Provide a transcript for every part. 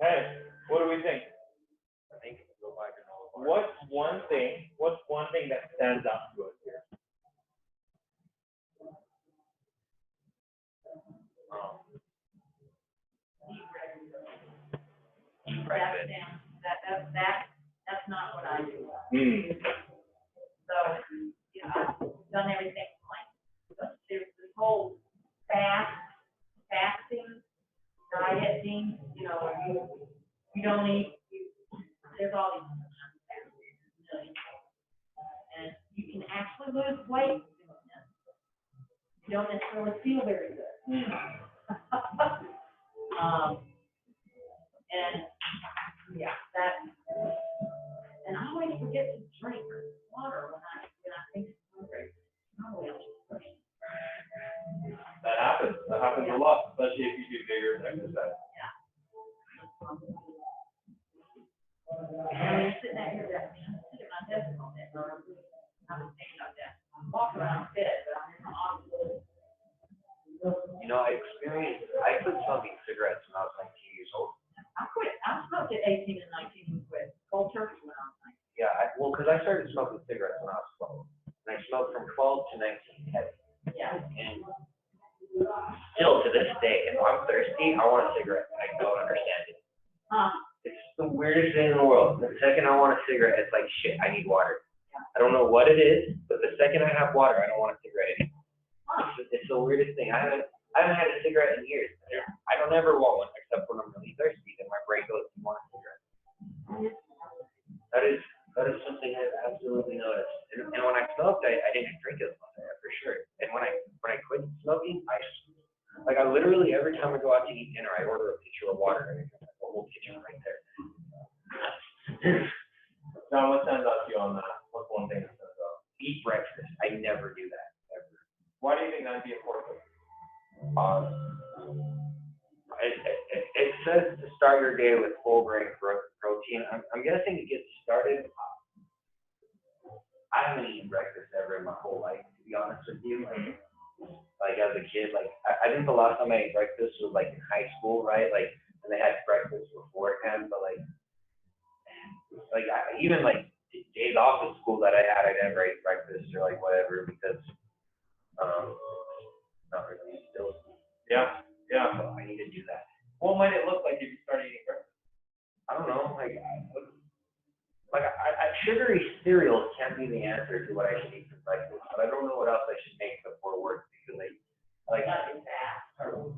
Hey, what do we think? I think you can go back and all. What's one thing that stands out to us here? That's not what I do. Mm. So, you know, I've done everything like, there's this whole fasting, dieting, you know, where you don't eat, there's all these millions. And you can actually lose weight doing this. You don't necessarily feel very good. Mm. And yeah, that, and I always forget to drink water when I think I'm hungry. Normally I'm just pushing. That happens. That happens a lot, especially if you do vigorous exercise. Yeah. And you're sitting out here, sitting at my desk all day, or I'm thinking of that. I'm walking around fit, but I'm in the office. You know, I quit smoking cigarettes when I was 19 years old. I quit. I smoked at 18 and 19 and quit. Cold turkey when I was 19. Yeah, because I started smoking cigarettes when I was 12. And I smoked from 12 to 19 heavy. Yeah. And still to this day, if I'm thirsty, I want a cigarette. I don't understand it. It's the weirdest thing in the world. The second I want a cigarette, it's like, shit, I need water. I don't know what it is, but the second I have water, I don't want a cigarette anymore. It's the weirdest thing. I haven't had a cigarette in years. I don't ever want one except when I'm really thirsty. Then my brain goes, "You want a cigarette?" That is something I've absolutely noticed. And when I smoked, I didn't drink as much for sure. And when I quit smoking, I literally every time I go out to eat dinner, I order a pitcher of water and I drink the whole pitcher right there. John, what stands out to you on that? What's one thing that stands out? Eat breakfast. I never do that ever. Why do you think that'd be important? It says to start your day with whole grain protein. I'm guessing it gets started. I haven't eaten breakfast ever in my whole life, to be honest with you. Like as a kid, I think the last time I ate breakfast was like in high school, right? Like, and they had breakfast beforehand, but even days off of school that I had, I never ate breakfast or like whatever because not really still. Yeah. So I need to do that. What might it look like if you started eating breakfast? I don't know. Sugary cereals can't be the answer to what I should eat for breakfast, but I don't know what else I should make before work because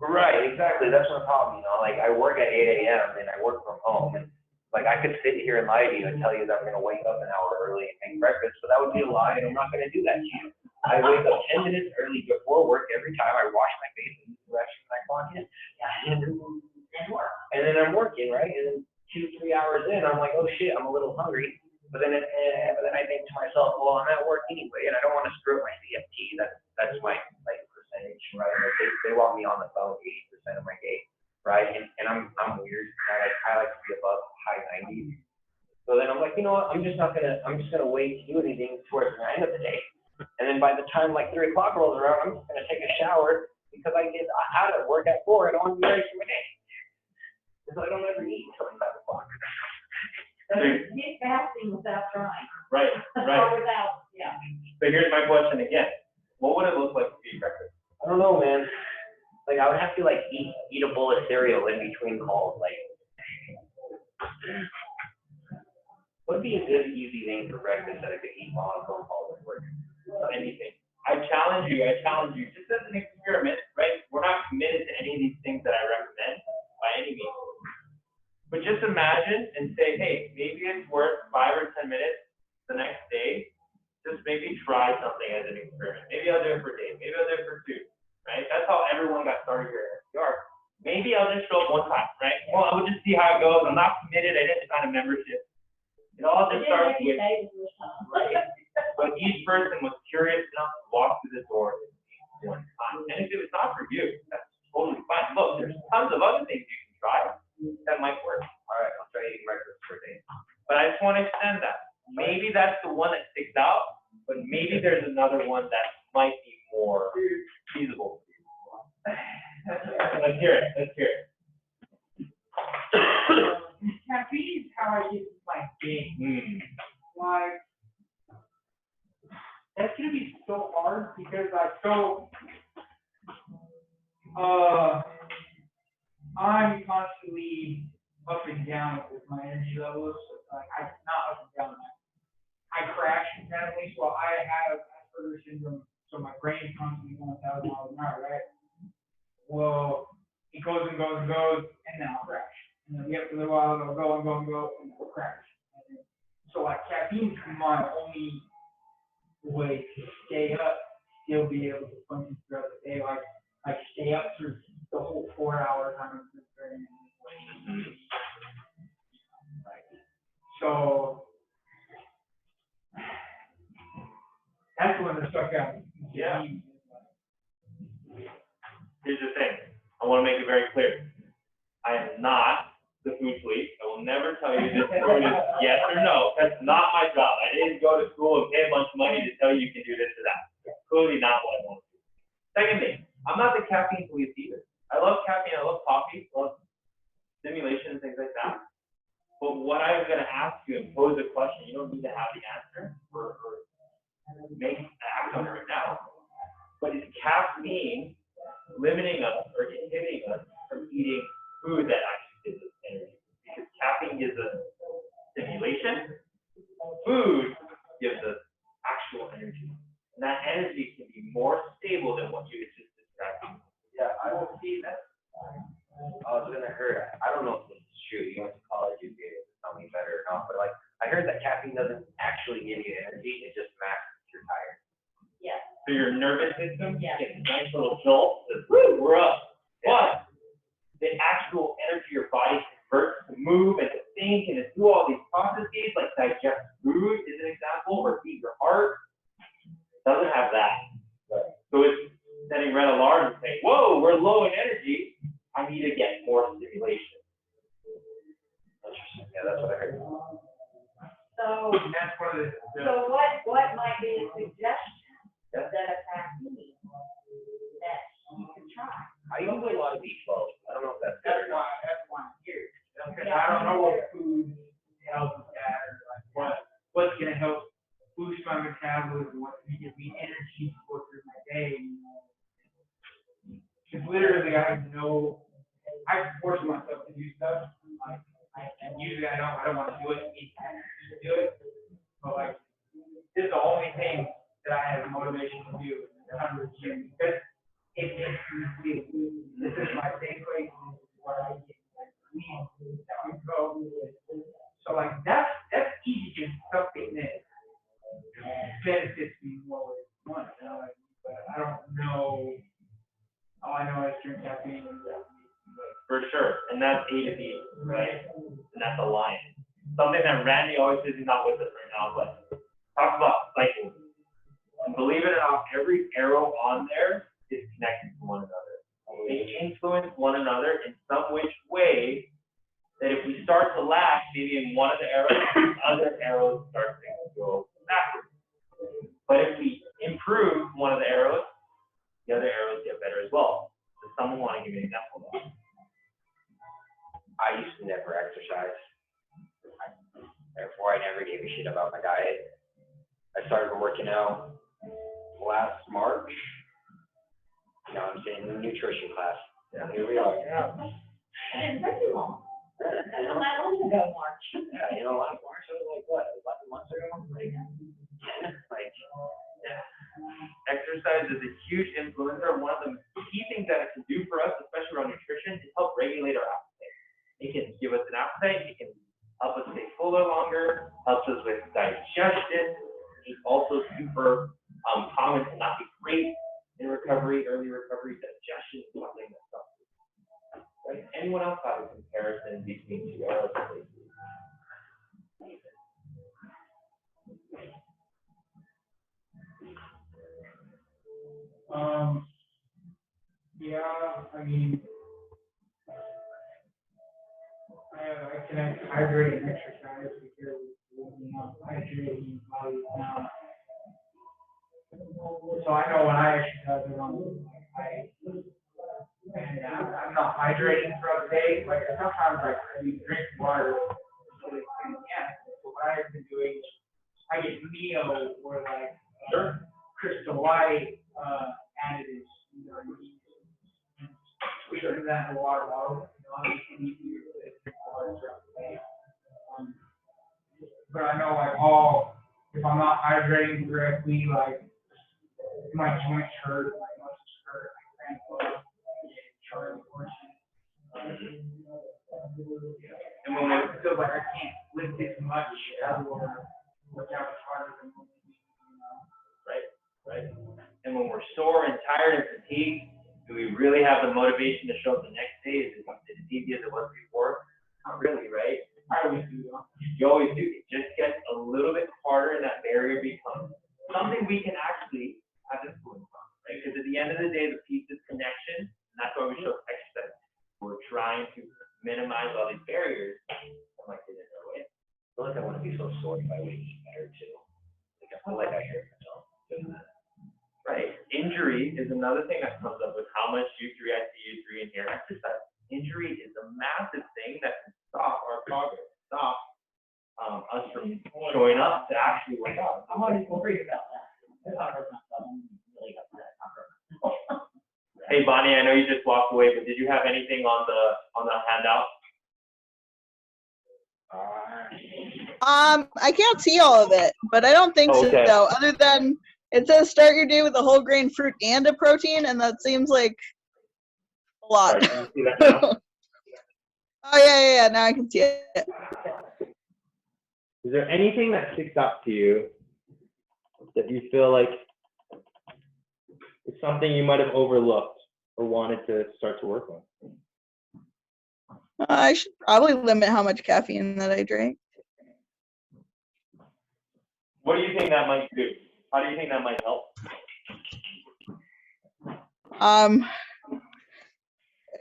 right, exactly. That's my problem. You know, like I work at 8 a.m. and I work from home, and like I could sit here and lie to you and tell you that I'm going to wake up an hour early and make breakfast, but that would be a lie, and I'm not going to do that to you. I wake up 10 minutes early before work every time. I wash my face and brush when I clock in, and then I'm working, right? And then 2-3 hours in, I'm like, oh shit, I'm a little hungry. But then I think to myself, well, I'm at work anyway, and I don't want to screw up my CFT. That's my percentage, right? Like they want me on the phone 80% of my day, right? And I'm weird. I like to be above high 90s. So then I'm like, you know what? I'm just gonna wait to do anything towards the end of the day. And then by the time like 3 o'clock rolls around, I'm just gonna take a shower because I get out of work at 4. I don't want to be ready for my day. So I don't ever eat until 5 o'clock. So he's fasting without trying. Right. Or without, yeah. But here's my question again. What would it look like to eat breakfast? I don't know, man. Like I would have to eat a bowl of cereal in between calls. Like, what would be a good easy thing for breakfast that I could eat while I'm phone calls at work? Anything. I challenge you, just as an experiment, right? We're not committed to any of these things that I recommend by any means. But just imagine and say, hey, maybe it's worth 5 or 10 minutes the next day. Just maybe try something as an experiment. Maybe I'll do it for a day. Maybe I'll do it for 2, right? That's how everyone got started here at SDR. Maybe I'll just show up one time, right? Well, I would just see how it goes. I'm not committed. I didn't sign a membership. It all just starts with, right? But each person was curious enough to walk through the door one time. And if it was not for you, that's totally fine. Look, there's tons of other things you can try that might work. All right, I'll try eating breakfast for a day. But I just want to extend that. Maybe that's the one that sticks out, but maybe there's another one that might be more feasible for you. Let's hear it. Caffeine is how I get into my game. Like, that's gonna be so hard because I'm constantly up and down with my energy levels. Like, I'm not up and down. I crash randomly, so I have Asperger's syndrome, so my brain is constantly going 1,000 miles an hour, right? Well, it goes and goes and goes, and then I'll crash. And then after a little while, it'll go and go and go, and I'll crash. And then, so, like, caffeine's my only way to stay up, still be able to function throughout the day. Like stay up through the whole 4 hours. So that's when the stuff got. Yeah. Here's the thing. I want to make it very clear. I am not the food police. I will never tell you this food is yes or no. That's not my job. I didn't go to school and pay a bunch of money to tell you can do this or that. That's clearly not what I want to do. Second thing, I'm not the caffeine police either. I love caffeine. I love coffee. I love stimulation and things like that. But what I'm going to ask you and pose a question, you don't need to have the answer or make an act on it right now. But is caffeine limiting us or inhibiting us from eating food that actually gives us energy? Because caffeine gives us stimulation, food gives us actual energy. And that energy can be more stable than what you just described. Yeah, I will see that. I was gonna hear, I don't know if this is true, you went to college, you'd be able to tell me better or not, but like, I heard that caffeine doesn't actually give you energy, it just masks you're tired. Yeah. So your nervous system Yeah. gets a nice little jolt, says, woo, we're up. But the actual energy your body converts to move and to think and to do all these processes, like digest food is an example, or feed your heart, doesn't have that. So it's setting red alarms and saying, whoa, we're low in energy. I need to get more stimulation. Interesting, yeah, that's what I heard. So, And that's one of the so what might be a suggestion that a caffeine that you can try? I usually a lot of B12, I don't know if that's good or not. that's why I'm here. Because I don't know what food helps with that, or like what's gonna help boost my metabolism, what's gonna give me energy to go through my day. Because literally, I force myself to do stuff. And usually I don't want to do it. To do it. But like, this is the only thing that I have motivation to do. I'm with you because it makes me feel. This is my safe place. This is where I get that we go. So like that's easy, just something that benefits me more with one. But I don't know. All I know is drink caffeine. For sure. And that's A to B, right? And that's a line. Something that Randy always says, he's not with us right now, but talk about cycles. And believe it or not, every arrow on there is connected to one another. They influence one another in some which way that if we start to lack maybe in one of the arrows, other arrows start to go backwards. But if we improve one of the arrows, the other arrows get better as well. Does someone want to give me an example of that? I used to never exercise. Therefore, I never gave a shit about my diet. I started working out last March. You know what I'm saying? The nutrition class. Yeah, here we are. It didn't take too long. That's not that long ago, March. Yeah, you know, last March, I was like, what, 11 months ago? Like, yeah. Exercise is a huge influencer. One of the key things that it can do for us, especially around nutrition, is help regulate our appetite. It can give us an appetite. It can help us stay fuller longer, helps us with digestion. It's also super common to not be great in recovery, early recovery. Digestion is something that's suffers. Right? Anyone else have a comparison between two arrows? Yeah, I mean, I connect hydrate and exercise because hydrating body now. So I know when I exercise, I'm not hydrating throughout the day. Like sometimes like you drink water, so what I've been doing, I get Mio or like Crystal Light additives, you know, we put that in the water bottle, you know, it's easier to drink water throughout the day. But I know like if I'm not hydrating correctly, like my joints hurt, my muscles hurt, my cramp up, charge portion. And when I feel like I can't lift as much or work out as hard as I'm going to be, Right. And when we're sore and tired and fatigued, do we really have the motivation to show up the next day? Is it as easy as it was before? Not really, right? I always do. You always do. It just gets a little bit harder, and that barrier becomes something we can actually have influence on, right? Because at the end of the day, the piece is connection, and that's why we show exercise. We're trying to minimize all these barriers. I'm like, in another way. I feel like I want to be so sore if I would eat better too. Like I feel like I hurt myself doing that. Right. Injury is another thing that comes up with how much U3 ICU3 in here exercise. Injury is a massive thing that can stop our progress, stop us from showing up to actually work out. I'm always worried about that. If I hurt myself, I'm really upset. I hurt myself. Hey Bonnie, I know you just walked away, but did you have anything on the handout? I can't see all of it, but I don't think so. Other than it says start your day with a whole grain fruit and a protein, and that seems like a lot. Sorry, can you see that now? Oh yeah. Now I can see it. Is there anything that sticks out to you that you feel like is something you might have overlooked or wanted to start to work on? I should probably limit how much caffeine that I drink. What do you think that might do? How do you think that might help?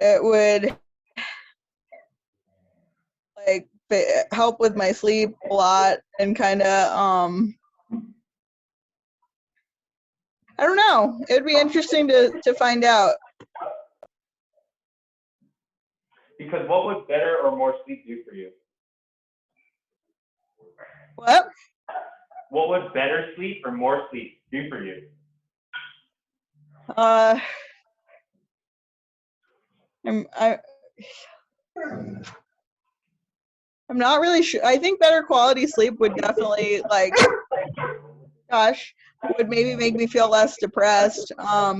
It would like help with my sleep a lot and kind of I don't know. It'd be interesting to find out. Because what would better or more sleep do for you? What? What would better sleep or more sleep do for you? I'm not really sure. I think better quality sleep would definitely would maybe make me feel less depressed. Yeah.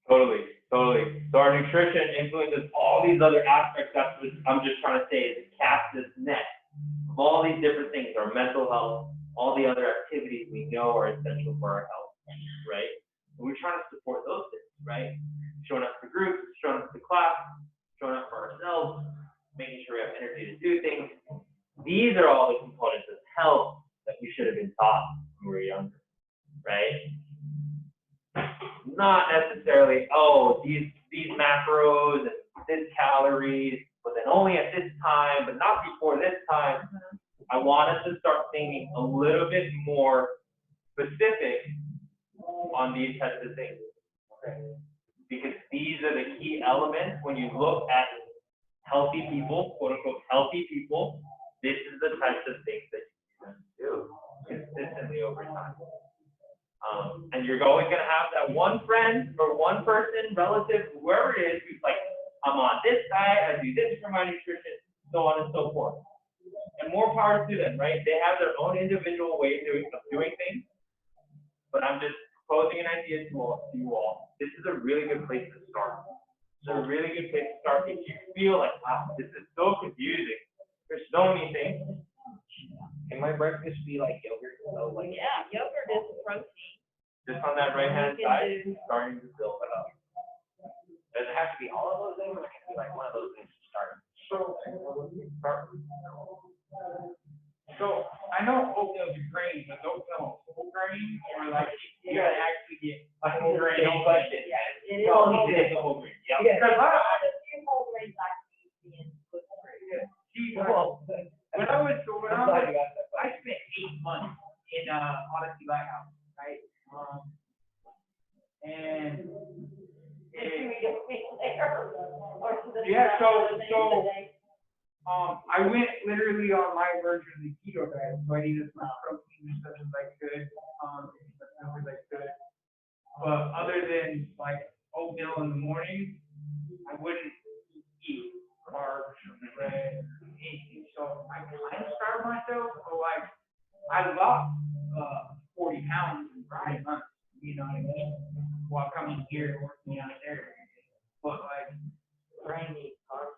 Totally. So our nutrition influences all these other aspects. That's what I'm just trying to say is it casts this net of all these different things, our mental health, all the other activities we know are essential for our health, right? And we're trying to support those things, right? Showing up for groups, showing up for class, showing up for ourselves, making sure we have energy to do things. These are all the components of health that we should have been taught when we were younger, right? Not necessarily, these macros and this calories, but then only at this time, but not before this time. I want us to start thinking a little bit more specific on these types of things. Okay? Because these are the key elements when you look at healthy people, quote unquote healthy people. This is the types of things that you can do consistently over time. And you're always going to have that one friend or one person, relative, whoever it is, who's like, I'm on this diet, I do this for my nutrition, so on and so forth. And more power to them, right? They have their own individual way of doing things. But I'm just proposing an idea to you all. This is a really good place to start. It's a really good place to start if you feel like, wow, this is so confusing. There's so many things. Can my breakfast be like yogurt? So like Yeah, yogurt is a protein. Just on that right-hand side, starting to build it up. does it have to be all of those things, or can it be like one of those things to start? So I know oatmeal is grain, but oatmeal whole grain, or like you gotta actually get a whole grain. Same question. Yeah, it is. No, it's the whole grain. Yeah. Because Whole grains actually in gluten-free. see, when I spent 8 months in Odyssey Lighthouse, right? And it the day. I went literally on my version of the keto diet, so I needed as much protein and stuff as I could, as I could. But other than like oatmeal in the morning, I wouldn't eat carbs or bread or anything. So I kind of starved myself, but like I lost 40 pounds in 5 months. You know what I mean? While coming here and working out there, but like.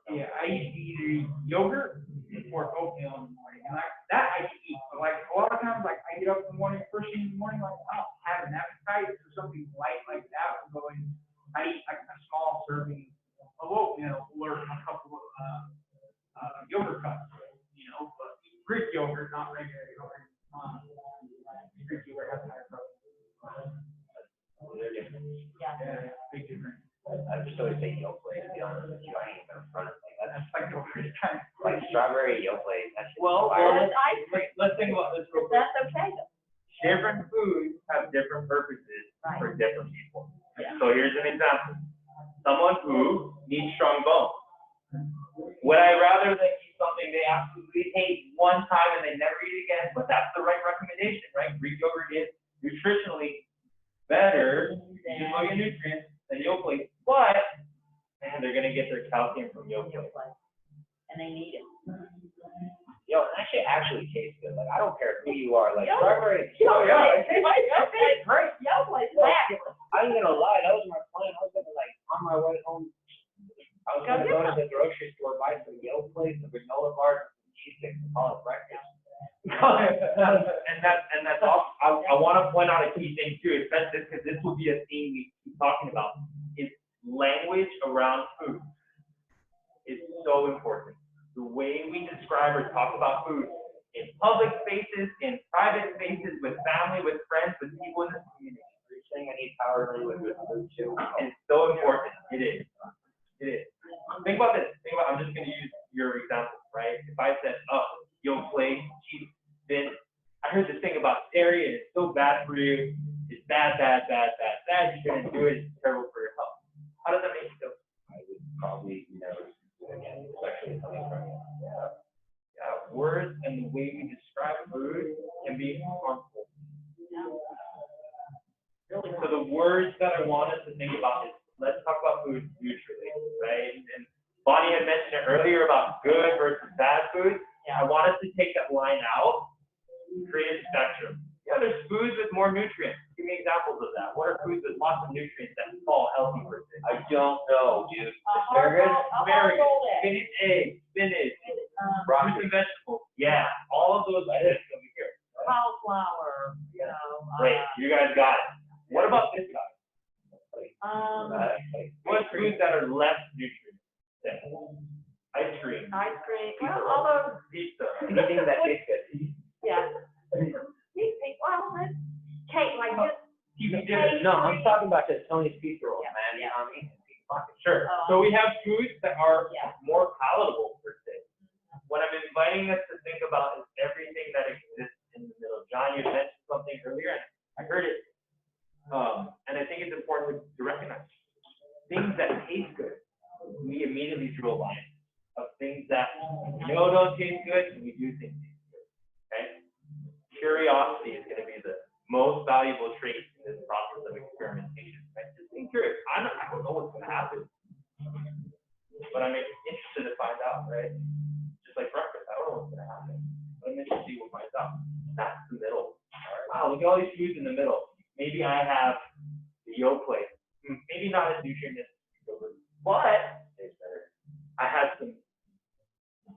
Yeah, I used to either eat yogurt or oatmeal in the morning, and that I could eat. But like a lot of times, like I get up in the morning, first thing in the morning, like I don't have an appetite for something light like that. I'm going, I eat like a small serving of oatmeal or a couple of yogurt cups, you know, but Greek yogurt, not regular yogurt. Greek yogurt has higher protein. They're different. Yeah. Big difference. I just always say Yoplait, to be honest with you. I ain't even in front of me. That's like the first time. Like strawberry Yoplait. That's Well, That's ice cream. let's think about this real quick. That's okay though. Different foods have different purposes for different people. Yeah. So here's an example. Someone who needs strong bones. Would I rather they eat something they absolutely hate one time and they never eat again? But that's the right recommendation, right? Greek yogurt is nutritionally better, just look at nutrients, than Yoplait. But man, they're gonna get their calcium from Yoplait. And they need it. Yo, that shit actually tastes good. Like I don't care who you are. Like Yo, strawberry. Yoplait, It tastes great. Yoplait's fabulous. I ain't gonna lie, that was my plan. I was gonna like on my way home. I was gonna go to the grocery store, buy some Yoplait, some granola bars, and some cheese sticks, and call it breakfast. and that's all. I want to point out a key thing too, especially because this will be a theme we keep talking about. Is language around food is so important. The way we describe or talk about food in public spaces, in private spaces, with family, with friends, with people in the community. Are you saying I need power language with food too? It's so important. It is. It is. Think about this. I'm just going to use your example, right? If I said, oh, Yoplait, cheese, then I heard this thing about dairy and it's so bad for you. It's bad. You shouldn't do it. It's terrible for your health. How does that make you feel? I would probably never do it again, especially coming from you. Yeah, words and the way we describe food can be harmful. So the words that I want us to think about is, let's talk about food neutrally, right? And Bonnie had mentioned it earlier about good versus bad food. I want us to take that line out, create a spectrum. Yeah, there's foods with more nutrients. Give me examples of that. What are foods with lots of nutrients that fall healthy for things? I don't know, dude. Asparagus, Asparagus, spinach, eggs, spinach, fruits and vegetables. Yeah, all of those items over here. Cauliflower, you know. Great, you guys got it. What about this guy? Ice What foods that are less nutrient dense? Ice cream, cream, well, although, pizza. Anything that tastes good. yeah. Well, that's cake, like this. No, I'm talking about just Tony's pizza rolls, man. You know what I mean? Sure. So we have foods that are Yeah. more palatable per se. What I'm inviting us to think about is everything that exists in the middle. John, you mentioned something earlier, and I heard it. And I think it's important to recognize things that taste good. We immediately drew a line of things that don't taste good, and we do think taste good. Okay? Curiosity is going to be the most valuable trait in this process of experimentation. Right? Just being curious. I don't know what's going to happen, but I'm interested to find out. Right? Just like breakfast, I don't know what's going to happen, but I'm interested to see what finds out. That's the middle. Wow, look at all these foods in the middle. Maybe I have the Yoplait. Maybe not as nutritious, but I had some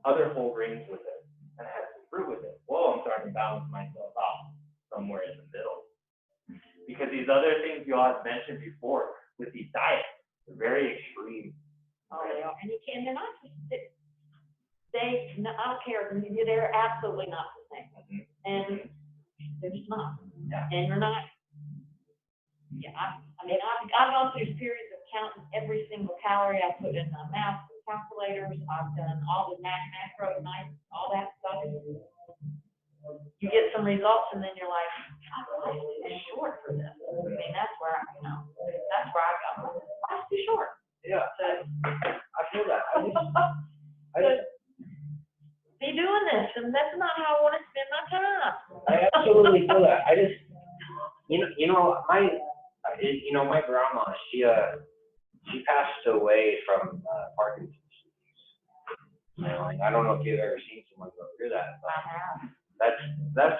other whole grains with it, and I had some fruit with it. Whoa, I'm starting to balance myself out somewhere in the middle. Because these other things you all have mentioned before with these diets, they're very extreme. Oh, they are, and you can, they're not, I don't care, they're absolutely not the same. And they're just not. Yeah. And you're not, I've gone through periods of counting every single calorie I put in my mouth with calculators. I've done all the macro, all that stuff. You get some results and then you're like, oh, life's too short for this. I mean, that's where I go. Life's too short. Yeah, So, I feel that. I and that's not how I want to spend my time. I absolutely feel that. I just, my grandma, she passed away from Parkinson's disease. Like, I don't know if you've ever seen someone go through that, but I have. that's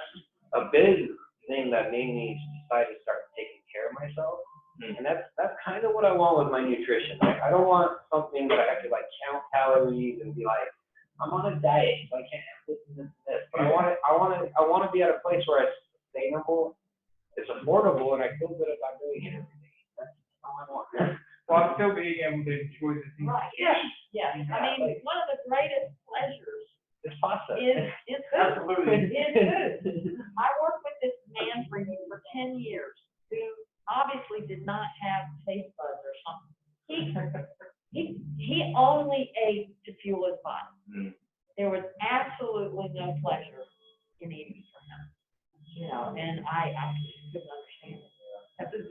a big thing that made me decide to start taking care of myself. And that's kind of what I want with my nutrition. Like, I don't want something that I have to like count calories and be like, I'm on a diet, so I can't have this and this and this. But I want to be at a place where it's sustainable, it's affordable, and I feel good about doing it every day. That's all I want. While still being able to enjoy the things. Right, yes, yes. I mean, one of the greatest pleasures It's pasta. is food. Absolutely. Is food. I worked with this man for 10 years who obviously did not have taste buds or something. He only ate to fuel his body. There was absolutely no pleasure in eating for him, and I couldn't understand it.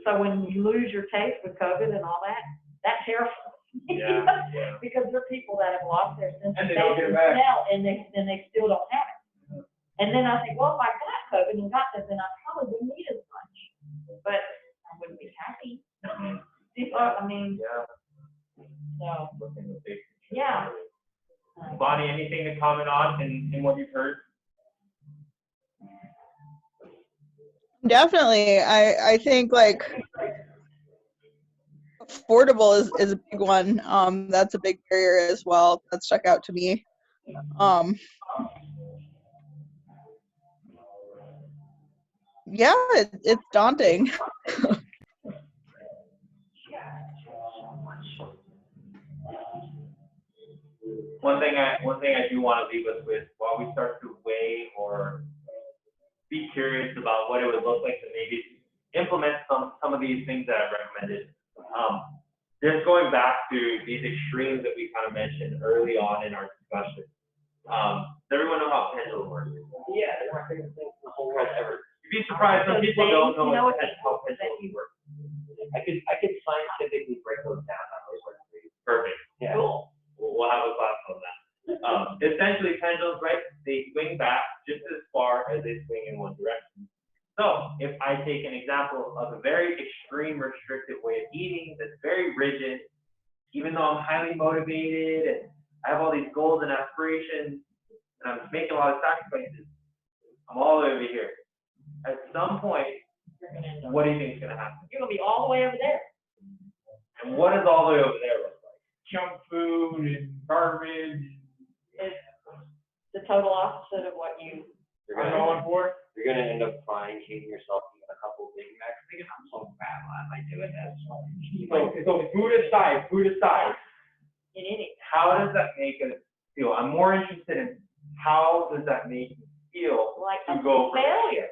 So when you lose your taste with COVID and all that, that terrifies me. Yeah. Because there are people that have lost their sense And of they don't taste get it back. smell, and they still don't have it. And then I think, well, if I got COVID and got this, then I probably wouldn't eat as much, but I wouldn't be happy. I mean, so, yeah. Bonnie, anything to comment on in what you've heard? Definitely. I think like affordable is a big one. That's a big barrier as well. That stuck out to me. Yeah, it's daunting. One thing I do want to leave us with while we start to weigh or be curious about what it would look like to maybe implement some of these things that I've recommended. Just going back to these extremes that we kind of mentioned early on in our discussion. Does everyone know how pendulum works? Yeah, they're my favorite things in the whole world ever. You'd be surprised some people don't know how pendulums work. I could scientifically break those down how those work. Perfect. Yeah. Cool. We'll have a class on that. Essentially, pendulums, right? They swing back just as far as they swing in one direction. So if I take an example of a very extreme restrictive way of eating that's very rigid, even though I'm highly motivated and I have all these goals and aspirations and I'm making a lot of sacrifices, I'm all the way over here. At some point, what do you think is going to happen? You're going to be all the way over there. And what does all the way over there look like? Junk food and garbage. It's the total opposite of what you You're I'm gonna, going for it. you're gonna end up finding yourself eating a couple Big Macs. Thinking, I'm so fat. Why am I doing this? So food aside, in any. how does that make us feel? I'm more interested in how does that make you feel Like to a go for failure.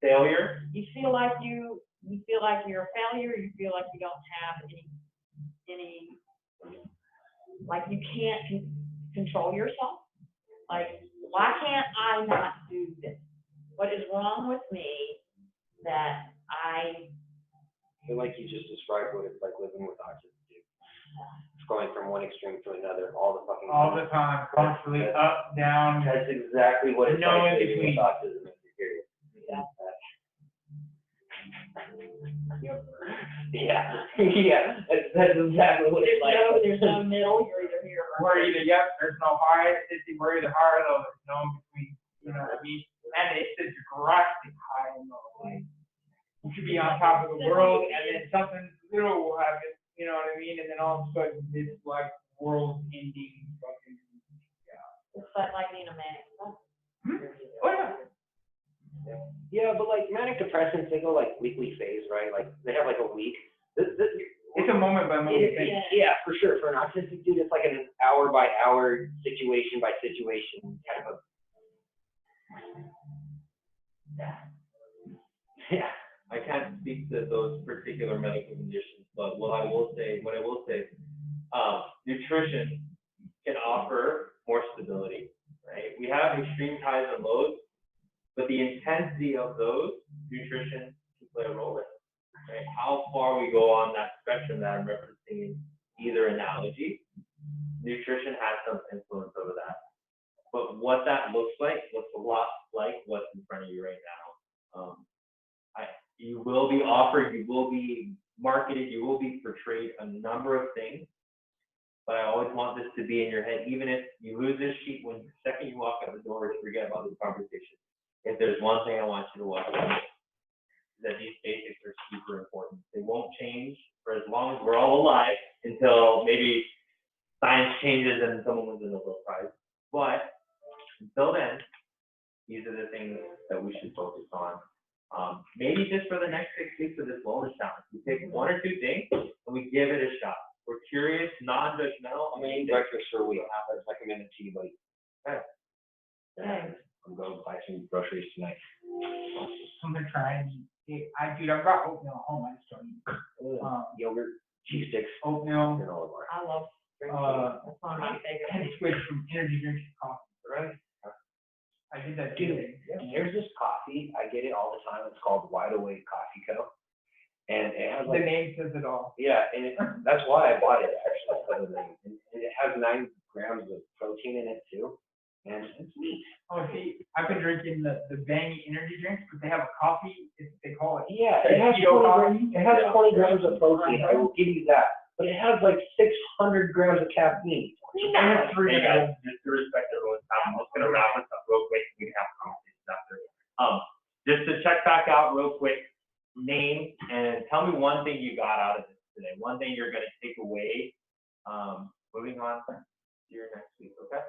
failure? You feel like you're a failure. You feel like you don't have any, like you can't control yourself. Like, why can't I not do this? What is wrong with me that I feel like you just described what it's like living with autism. It's going from one extreme to another all the fucking All the time, constantly up, down. That's exactly what it's No like in living with between. autism. Period. Yeah. Yeah. That's exactly what it's like. there's no middle. You're either here or We're either, there's no high, we're either high or low, there's no in between, you know what I mean? And it's a drastic high and low, like, you could be on top of the world, and then something little will happen, you know what I mean? And then all of a sudden, it's like world-ending fucking, It's like being a man. Oh, yeah. Yeah, but like manic depressants, they go like weekly phase, right? Like they have like a week. It's a moment by moment thing. Yeah, for sure. For an autistic dude, it's like an hour by hour, situation by situation type of. Yeah. I can't speak to those particular medical conditions, but what I will say, nutrition can offer more stability, right? We have extreme highs and lows, but the intensity of those, nutrition can play a role in it, right? How far we go on that spectrum that I'm referencing in either analogy, nutrition has some influence over that. But what that looks like looks a lot like what's in front of you right now. You will be offered, you will be marketed, you will be portrayed a number of things, but I always want this to be in your head, even if you lose this sheet when the second you walk out the door, forget about this conversation. If there's one thing I want you to walk away, that these basics are super important. They won't change for as long as we're all alive until maybe science changes and someone wins a Nobel Prize. But until then, these are the things that we should focus on. Maybe just for the next 6 weeks of this wellness challenge, we take 1 or 2 things and we give it a shot. We're curious, non-judgmental. I'm gonna eat breakfast for a week. I recommend it to you, buddy. Okay. Thanks. I'm going to buy some groceries tonight. Something to try and eat. I brought oatmeal home. I just don't eat. Yogurt, cheese sticks, Oatmeal. and all of that. I love drinking. That's one of my favorite And things. switch from energy drinks to coffee. Right? I did that Dude, today. there's this coffee, I get it all the time, it's called Wide Awake Coffee Co. And it has The like, name says it all. yeah, and that's why I bought it actually, for the name. And it has 9 grams of protein in it too, and it's neat. Oh, see, I've been drinking the Bangy energy drinks, but they have a coffee, they call it. Yeah, it has 20 grams of protein, I will give you that, but it has like 600 grams of caffeine. Hey guys, just to respect everyone's time, I'm just gonna wrap this up real quick. We can have conversations after. Just to check back out real quick, name and tell me one thing you got out of this today. One thing you're gonna take away. Moving on to your next week, okay?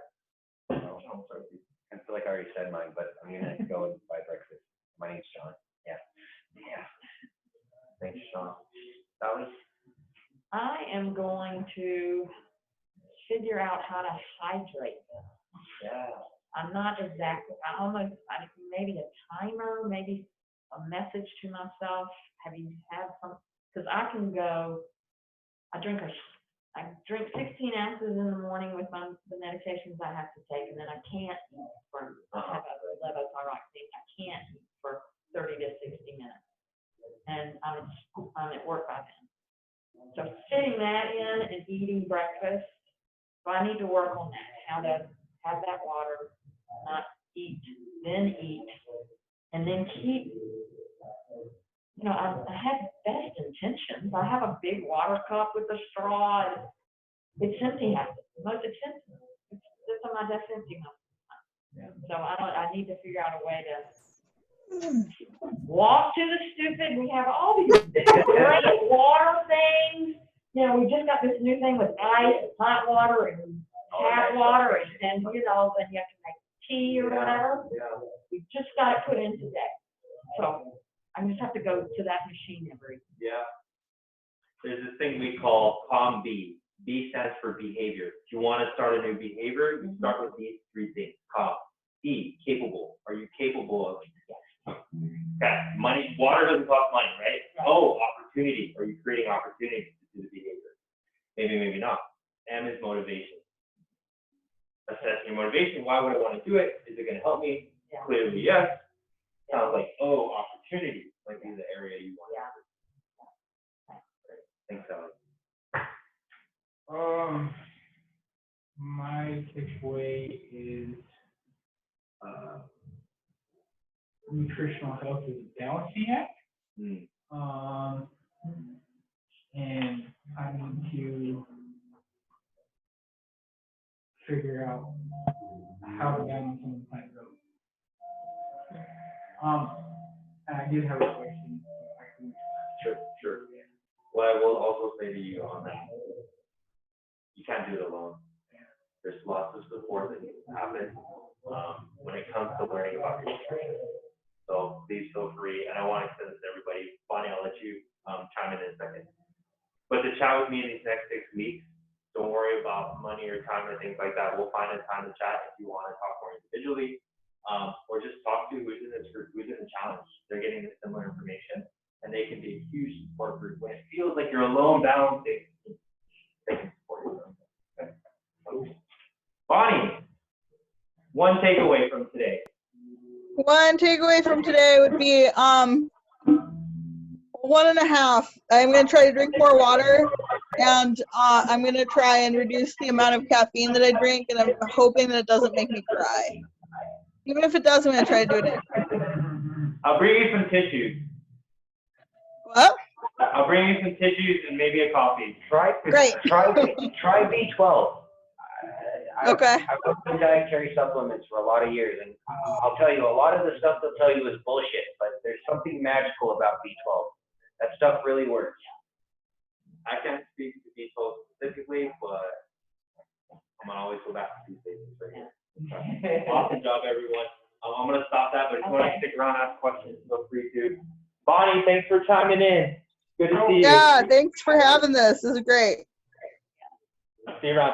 Oh, sorry. I feel like I already said mine, but I'm gonna go and buy breakfast. My name's John. Yeah. Thanks, Sean. Davin? I am going to figure out how to hydrate them. Yeah. I'm not exactly, maybe a timer, maybe a message to myself. Have you had some, because I drink 16 ounces in the morning with the medications I have to take, and then I can't eat I have a levothyroxine. I can't eat for 30 to 60 minutes. And I'm at work by then. So fitting that in and eating breakfast, so I need to work on that, how to have that water, not eat, then eat, and then keep, I have best intentions. I have a big water cup with a straw, and it's empty half the time. It's empty. It's just on my desk empty most of the time. So I need to figure out a way to walk to the stupid. We have all these great water things. We just got this new thing with ice, and hot water, and tap water, and then you have to make tea or whatever. Yeah. We just got it put in today. So I just have to go to that machine every. Yeah. There's this thing we call COM-B. B stands for behavior. If you want to start a new behavior, you start with these 3 things. COM. E, capable. Are you capable of it? Okay. Money, water doesn't cost money, right? Oh, opportunity. Are you creating opportunities to do the behavior? Maybe, maybe not. M is motivation. Assessing your motivation. Why would I want to do it? Is it going to help me? Yeah. Clearly, yes. Sounds like, oh, opportunity might be the area you want to. Thanks, Alex. My takeaway is nutritional health is a balancing act. And I need to figure out how to balance on the plant growth. And I did have a question. Sure. What I will also say to you on that, you can't do it alone. There's lots of support that needs to happen when it comes to learning about your nutrition. So please feel free, and I want to extend this to everybody. Bonnie, I'll let you chime in a second. But to chat with me in these next 6 weeks, don't worry about money or time or things like that. We'll find a time to chat if you want to talk more individually, or just talk to who's in this group, who's in the challenge. They're getting the similar information, and they can be a huge support group. When it feels like you're alone balancing, they can support you. Okay. Bonnie, one takeaway from today. One takeaway from today would be 1.5. I'm gonna try to drink more water and I'm gonna try and reduce the amount of caffeine that I drink, and I'm hoping that it doesn't make me cry. Even if it does, I'm gonna try to do it. I'll bring you some tissues. What? I'll bring you some tissues and maybe a coffee. Try B12. Okay. I've worked in dietary supplements for a lot of years, and I'll tell you, a lot of the stuff they'll tell you is bullshit, but there's something magical about B12. That stuff really works. I can't speak to B12 specifically, but I'm gonna always go back to these things right here. Awesome job, everyone. I'm gonna stop that, but if you want to stick around, ask questions, feel free to. Bonnie, thanks for chiming in. Good to see you. Yeah, thanks for having this. This is great. See you around.